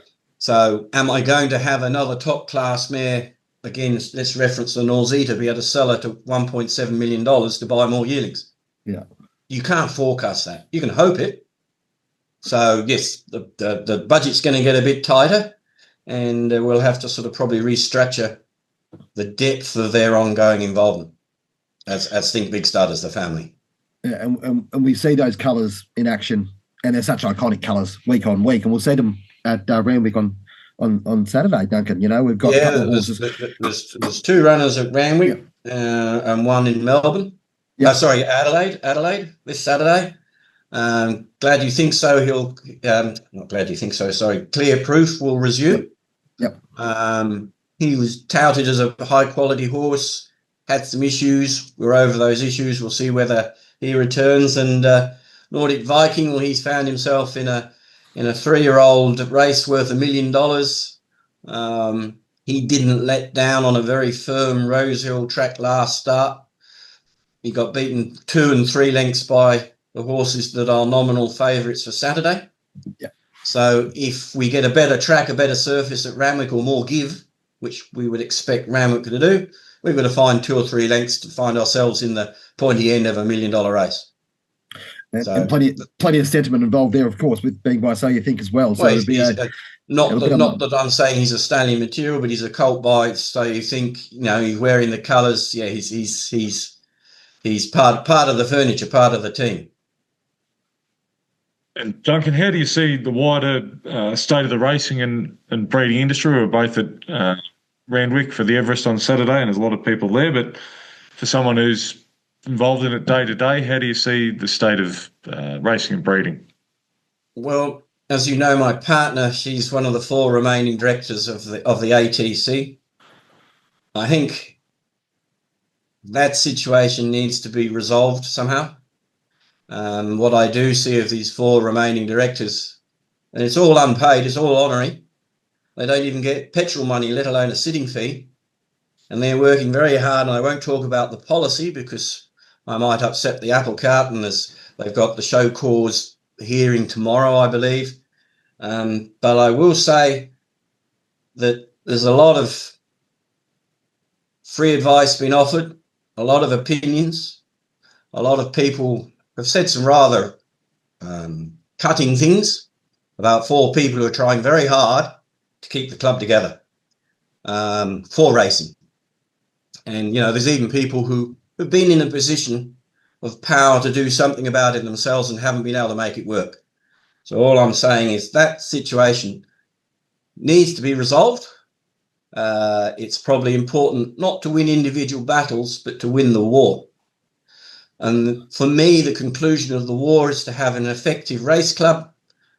S3: am I going to have another top class mare? Again, let's reference the Norzita, be able to sell her to $1.7 million to buy more yearlings.
S1: Yeah.
S3: You can't forecast that. You can hope it. So yes, the budget's going to get a bit tighter, and we'll have to sort of probably restructure the depth of their ongoing involvement as Think Big Starters, the family.
S1: Yeah, and we see those colours in action, and they're such iconic colours week on week, and we'll see them at Randwick on Saturday, Duncan. You know, we've got a couple of horses.
S3: There's two runners at Randwick, and one in Melbourne.
S1: Yeah.
S3: Adelaide this Saturday. Glad You Think So. Not Glad You Think So. Sorry, Clear Proof will resume.
S1: Yep.
S3: He was touted as a high quality horse. Had some issues. We're over those issues. We'll see whether he returns. And Nordic Viking, well, he's found himself in a 3-year-old race worth $1 million. He didn't let down on a very firm Rosehill track last start. He got beaten 2 and 3 lengths by the horses that are nominal favourites for Saturday.
S1: Yeah.
S3: So if we get a better track, a better surface at Randwick, or more give, which we would expect Randwick to do, we've got to find 2 or 3 lengths to find ourselves in the pointy end of $1 million race.
S1: And plenty of sentiment involved there, of course, with being by So You Think as well. So
S3: not that I'm saying he's a stallion material, but he's a colt by So You Think. You know, he's wearing the colours. Yeah, he's part of the furniture, part of the team.
S2: And Duncan, how do you see the wider state of the racing and breeding industry? We're both at Randwick for the Everest on Saturday, and there's a lot of people there. But for someone who's involved in it day to day, how do you see the state of racing and breeding?
S3: Well, as you know, my partner, she's one of the 4 remaining directors of the ATC. I think that situation needs to be resolved somehow. What I do see of these 4 remaining directors, and it's all unpaid, it's all honorary. They don't even get petrol money, let alone a sitting fee. And they're working very hard, and I won't talk about the policy because I might upset the apple cart, and they've got the show cause hearing tomorrow, I believe. But I will say that there's a lot of free advice being offered, a lot of opinions, a lot of people have said some rather cutting things, about 4 people who are trying very hard to keep the club together for racing. And, you know, there's even people who have been in a position of power to do something about it themselves and haven't been able to make it work. So all I'm saying is that situation needs to be resolved. It's probably important not to win individual battles, but to win the war. And for me, the conclusion of the war is to have an effective race club,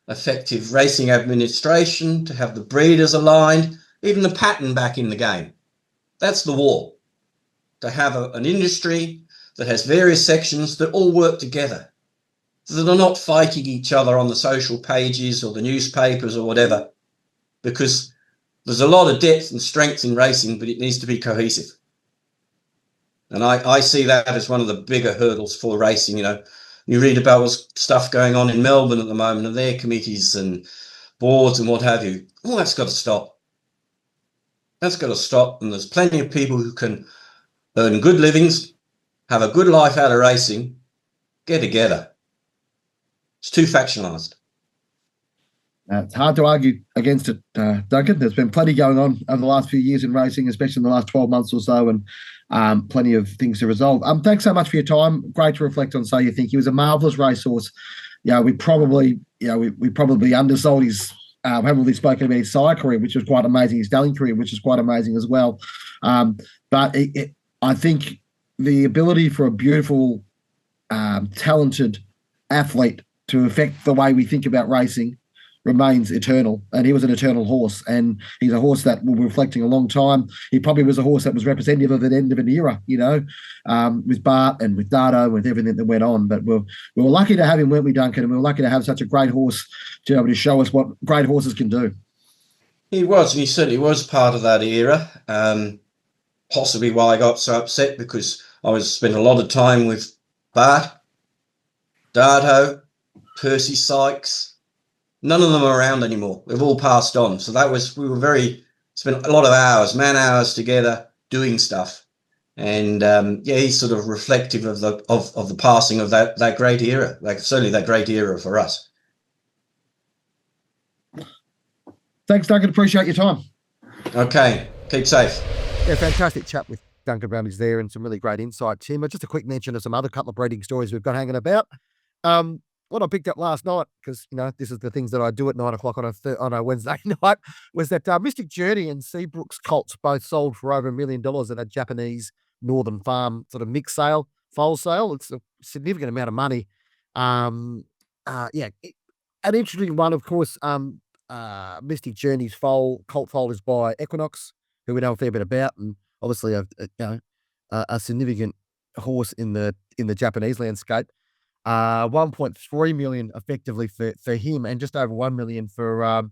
S3: effective racing administration, to have the breeders aligned, even the pattern back in the game. That's the war. To have an industry that has various sections that all work together, so that they're not fighting each other on the social pages or the newspapers or whatever, because there's a lot of depth and strength in racing, but it needs to be cohesive. And I see that as one of the bigger hurdles for racing. You know, you read about what's stuff going on in Melbourne at the moment and their committees and boards and what have you. Oh, that's got to stop. That's got to stop. And there's plenty of people who can earn good livings, have a good life out of racing, get together. It's too factionalised.
S4: It's hard to argue against it, Duncan. There's been plenty going on over the last few years in racing, especially in the last 12 months or so, and plenty of things to resolve. Thanks so much for your time. Great to reflect on So You Think. He was a marvellous racehorse. We probably undersold his, haven't really spoken about his sire career, which was quite amazing, his stallion career, which is quite amazing as well. But I think the ability for a beautiful, talented athlete to affect the way we think about racing remains eternal, and he was an eternal horse, and he's a horse that will be reflecting a long time. He probably was a horse that was representative of an end of an era, with Bart and with Dardo, with everything that went on. But we were lucky to have him, weren't we, Duncan? And we were lucky to have such a great horse to be able to show us what great horses can do.
S3: He was, and he certainly was part of that era. Possibly why I got so upset, because I spent a lot of time with Bart, Dardo, Percy Sykes. None of them are around anymore. They've all passed on. So spent a lot of hours, man hours together doing stuff. And he's sort of reflective of the passing of that great era, certainly that great era for us.
S4: Thanks, Duncan. Appreciate your time.
S3: Okay. Keep safe.
S1: Yeah, fantastic chat with Duncan Ramage there, and some really great insight, Tim. Just a quick mention of some other couple of breeding stories we've got hanging about. What I picked up last night, because this is the things that I do at 9 o'clock on a Wednesday night, was that Mystic Journey and Seabrook's colts both sold for over $1 million at a Japanese Northern Farm sort of mix sale, foal sale. It's a significant amount of money. An interesting one, of course. Mystic Journey's colt foal is by Equinox, who we know a fair bit about, and obviously a significant horse in the Japanese landscape. 1.3 million effectively for him, and just over 1 million for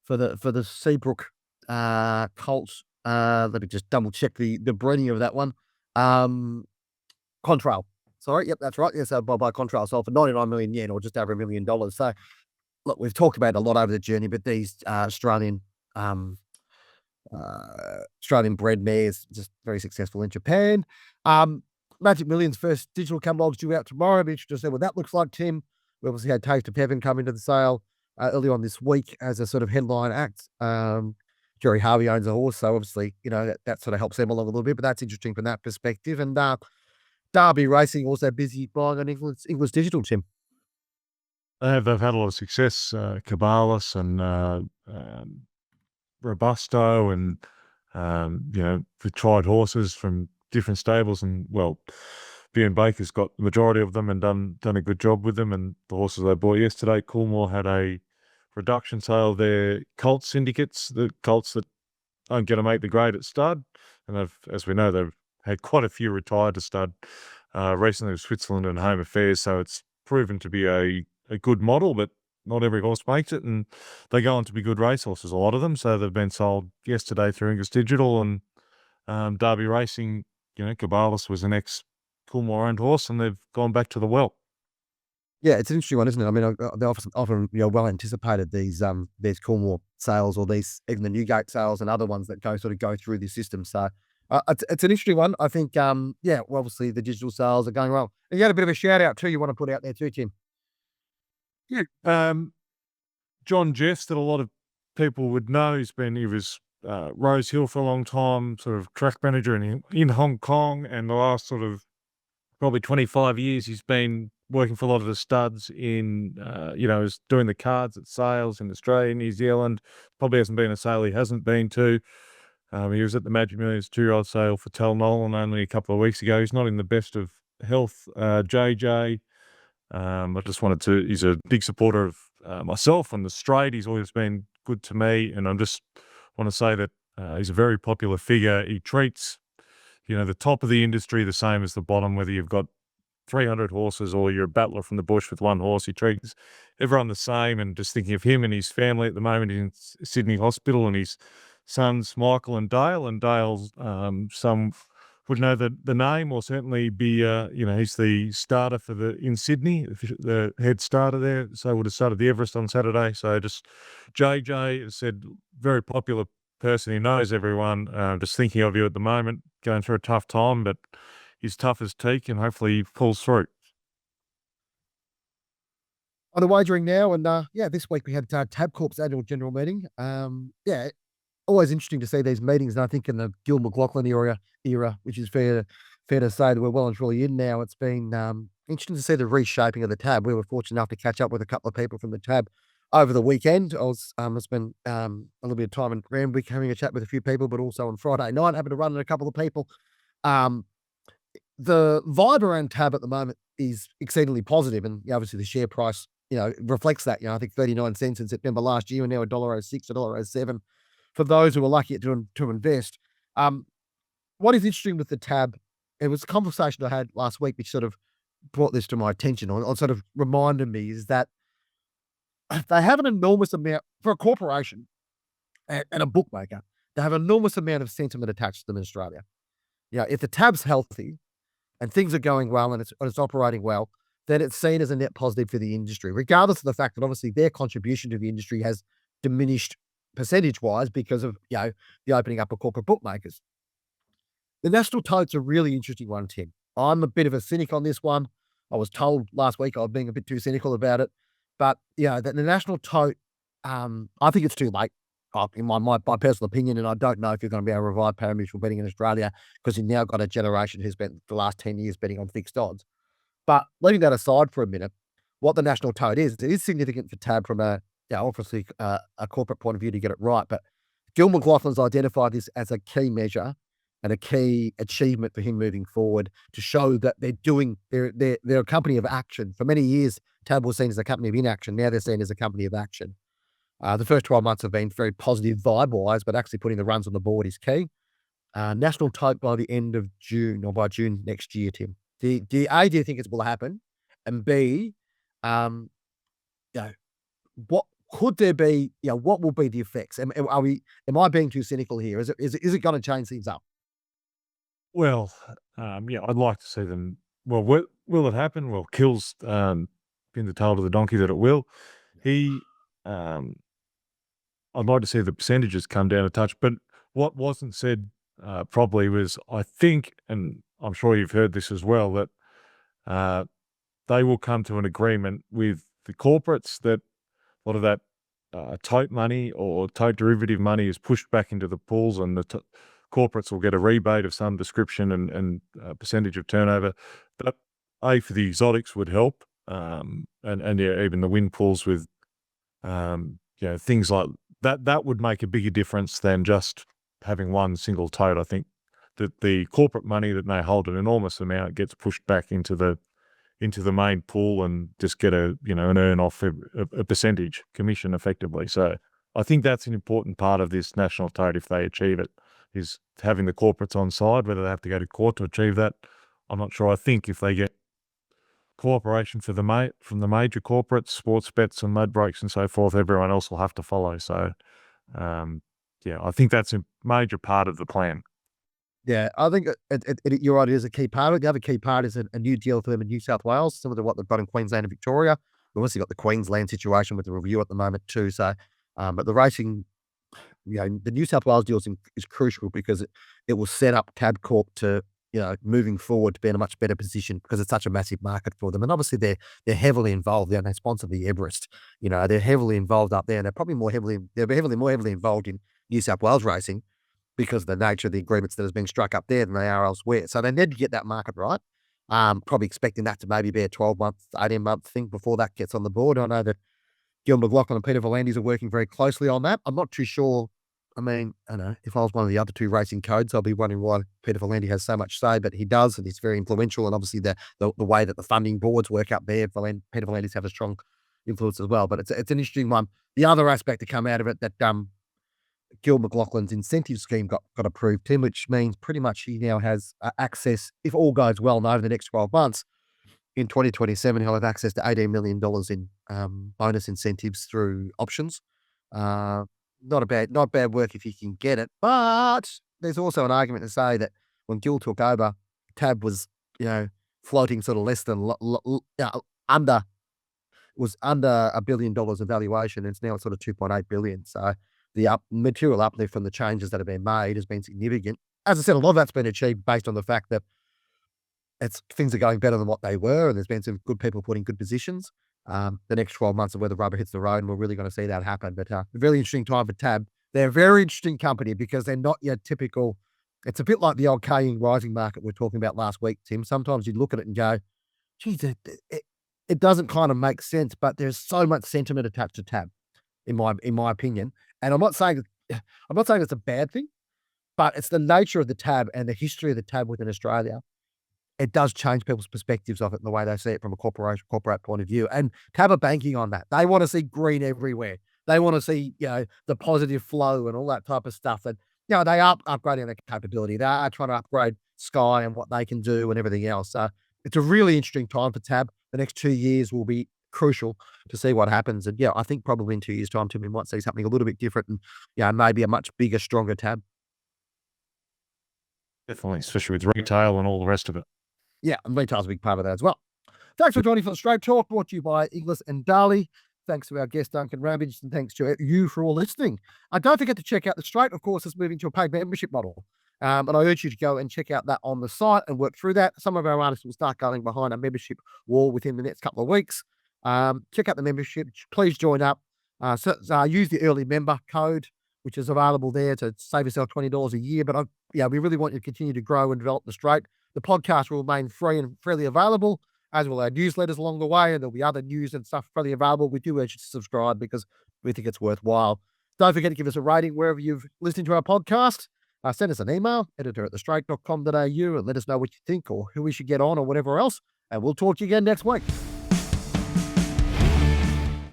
S1: the Seabrook colts. Let me just double check the breeding of that one. Contrail. Sorry, yep, that's right. Yes, by Contrail sold for 99 million yen, or just over $1 million. So look, we've talked about it a lot over the journey, but these Australian bred mares just very successful in Japan. Magic Millions first digital catalogue's due out tomorrow. I'll be interested to see what that looks like, Tim. We obviously had Taste of Heaven come into the sale early on this week as a sort of headline act. Jerry Harvey owns a horse, so obviously, that sort of helps them along a little bit, but that's interesting from that perspective. And Derby Racing also busy buying on Inglis Digital, Tim.
S2: They've had a lot of success, Cabalas and Robusto, and we've tried horses from different stables, and Bjorn Baker's got the majority of them and done a good job with them. And the horses they bought yesterday, Coolmore had a reduction sale of their colt syndicates, the colts that aren't going to make the grade at stud, and as we know, they've had quite a few retired to stud recently with Switzerland and Home Affairs, so it's proven to be a good model, but not every horse makes it, and they go on to be good racehorses, a lot of them. So they've been sold yesterday through Inglis Digital, and Derby Racing, Cabalas was an ex-Coolmore owned horse, and they've gone back to the well.
S1: Yeah, it's an interesting one, isn't it? I mean, they often well anticipated these Coolmore sales, or these even the Newgate sales and other ones that go through the system. So it's an interesting one. I think obviously the digital sales are going well. And you had a bit of a shout out too you want to put out there too, Tim.
S2: Yeah. John Jess, that a lot of people would know, he was Rose Hill for a long time, sort of track manager in Hong Kong, and the last sort of probably 25 years he's been working for a lot of the studs in, is doing the cards at sales in Australia, New Zealand. Probably hasn't been a sale he hasn't been to. He was at the Magic Millions 2-year-old sale for Tel Nolan only a couple of weeks ago. He's not in the best of health. JJ, he's a big supporter of myself on the straight. He's always been good to me, and I just want to say that he's a very popular figure. He treats, the top of the industry the same as the bottom, whether you've got 300 horses or you're a battler from the bush with one horse. He treats everyone the same, and just thinking of him and his family at the moment in Sydney Hospital, and his sons Michael and Dale. And Dale's some would know the name, or certainly be, he's the starter in Sydney, the head starter there. So would have started the Everest on Saturday. So just JJ said, very popular person. He knows everyone. Just thinking of you at the moment, going through a tough time, but he's tough as teak, and hopefully he pulls through.
S1: On the wagering now, and this week we had Tabcorp's annual general meeting. Always interesting to see these meetings, and I think in the Gil McLaughlin era, which is fair to say that we're well and truly in now. It's been interesting to see the reshaping of the tab. We were fortunate enough to catch up with a couple of people from the tab over the weekend. I was spent a little bit of time in Randwick having a chat with a few people, but also on Friday night having to run into a couple of people. The vibe around tab at the moment is exceedingly positive, and obviously the share price, reflects that. I think 39 cents in September last year, and now $1.06, $1.07 for those who are lucky to invest. What is interesting with the tab, it was a conversation I had last week, which sort of brought this to my attention, or sort of reminded me, is that they have an enormous amount, for a corporation and a bookmaker, they have an enormous amount of sentiment attached to them in Australia. If the tab's healthy and things are going well and it's operating well, then it's seen as a net positive for the industry, regardless of the fact that obviously their contribution to the industry has diminished percentage-wise because of, the opening up of corporate bookmakers. The national tote's a really interesting one, Tim. I'm a bit of a cynic on this one. I was told last week I was being a bit too cynical about it. But, the national tote, I think it's too late, in my personal opinion, and I don't know if you're going to be able to revive parimutuel betting in Australia, because you've now got a generation who's spent the last 10 years betting on fixed odds. But leaving that aside for a minute, what the national tote is, it is significant for tab from obviously a corporate point of view to get it right. But Gil McLaughlin's identified this as a key measure and a key achievement for him moving forward, to show that they're a company of action. For many years, tab was seen as a company of inaction. Now they're seen as a company of action. The first 12 months have been very positive vibe-wise, but actually putting the runs on the board is key. National tote by the end of June, or by June next year, Tim. Do you think it will happen? And B, what could there be? What will be the effects? Am I being too cynical here? Is it going to change things up?
S2: Well, I'd like to see them. Well, will it happen? Well, Kill's pinned the tail to the donkey that it will. I'd like to see the percentages come down a touch, but what wasn't said properly was, I think, and I'm sure you've heard this as well, that they will come to an agreement with the corporates that a lot of that tote money or tote derivative money is pushed back into the pools, and the corporates will get a rebate of some description and percentage of turnover. But for the exotics would help, and even the win pools with things like that. That would make a bigger difference than just having one single tote. I think that the corporate money that they hold, an enormous amount, gets pushed back into the main pool and just get an earn off a percentage commission effectively. So I think that's an important part of this national tote, if they achieve it, is having the corporates on side. Whether they have to go to court to achieve that, I'm not sure. I think if they get cooperation from the major corporates, sports bets and mud breaks and so forth, everyone else will have to follow. So I think that's a major part of the plan.
S1: Yeah, I think you're right. It is a key part of it. The other key part is a new deal for them in New South Wales, similar to what they've got in Queensland and Victoria. We've obviously got the Queensland situation with the review at the moment too. So, but the racing, the New South Wales deal is crucial, because it will set up Tabcorp to, moving forward to be in a much better position because it's such a massive market for them. And obviously they're heavily involved. They sponsor the Everest. They're heavily involved up there, and they're probably more heavily involved in New South Wales racing because of the nature of the agreements that has been struck up there than they are elsewhere. So they need to get that market right. Probably expecting that to maybe be a 12-month, 18-month thing before that gets on the board. I know that Gil McLaughlin and Peter V'landys are working very closely on that. I'm not too sure. I mean, I know if I was one of the other two racing codes, I'll be wondering why Peter V'landys has so much say, but he does, and he's very influential. And obviously the way that the funding boards work up there, Peter V'landys have a strong influence as well. But it's an interesting one. The other aspect to come out of it that Gil McLaughlin's incentive scheme got approved, Tim, which means pretty much he now has access, if all goes well, and over the next 12 months, in 2027, he'll have access to $18 million in bonus incentives through options. Not bad work if he can get it. But there's also an argument to say that when Gil took over, Tab was, floating sort of less than under $1 billion of valuation. And it's now sort of 2.8 billion. So the material uplift from the changes that have been made has been significant. As I said, a lot of that's been achieved based on the fact that things are going better than what they were, and there's been some good people put in good positions. The next 12 months of where the rubber hits the road, and we're really going to see that happen. But a really interesting time for Tab. They're a very interesting company because they're not your typical. It's a bit like the lkey rising market we were talking about last week, Tim. Sometimes you look at it and go, geez, it doesn't kind of make sense, but there's so much sentiment attached to Tab, in my opinion. And I'm not saying it's a bad thing, but it's the nature of the Tab and the history of the Tab within Australia. It does change people's perspectives of it and the way they see it from a corporate point of view. And Tab are banking on that. They want to see green everywhere. They want to see, the positive flow and all that type of stuff. And, they are upgrading their capability. They are trying to upgrade Sky and what they can do and everything else. So it's a really interesting time for Tab. The next 2 years will be crucial to see what happens. And I think probably in 2 years' time, Tim, we might see something a little bit different and, maybe a much bigger, stronger Tab.
S2: Definitely, especially with retail and all the rest of it.
S1: Yeah, and retail's a big part of that as well. Thanks for joining for the Straight Talk, brought to you by Inglis and Darley. Thanks to our guest, Duncan Ramage, and thanks to you for all listening. Don't forget to check out The Straight. Of course, it's moving to a paid membership model. And I urge you to go and check out that on the site and work through that. Some of our artists will start going behind a membership wall within the next couple of weeks. Check out the membership. Please join up. Use the early member code, which is available there to save yourself $20 a year. But we really want you to continue to grow and develop The Straight. The podcast will remain free and freely available, as will our newsletters along the way, and there'll be other news and stuff freely available. We do urge you to subscribe because we think it's worthwhile. Don't forget to give us a rating wherever you've listened to our podcast. Send us an email, editor@thestraight.com.au, and let us know what you think or who we should get on or whatever else. And we'll talk to you again next week.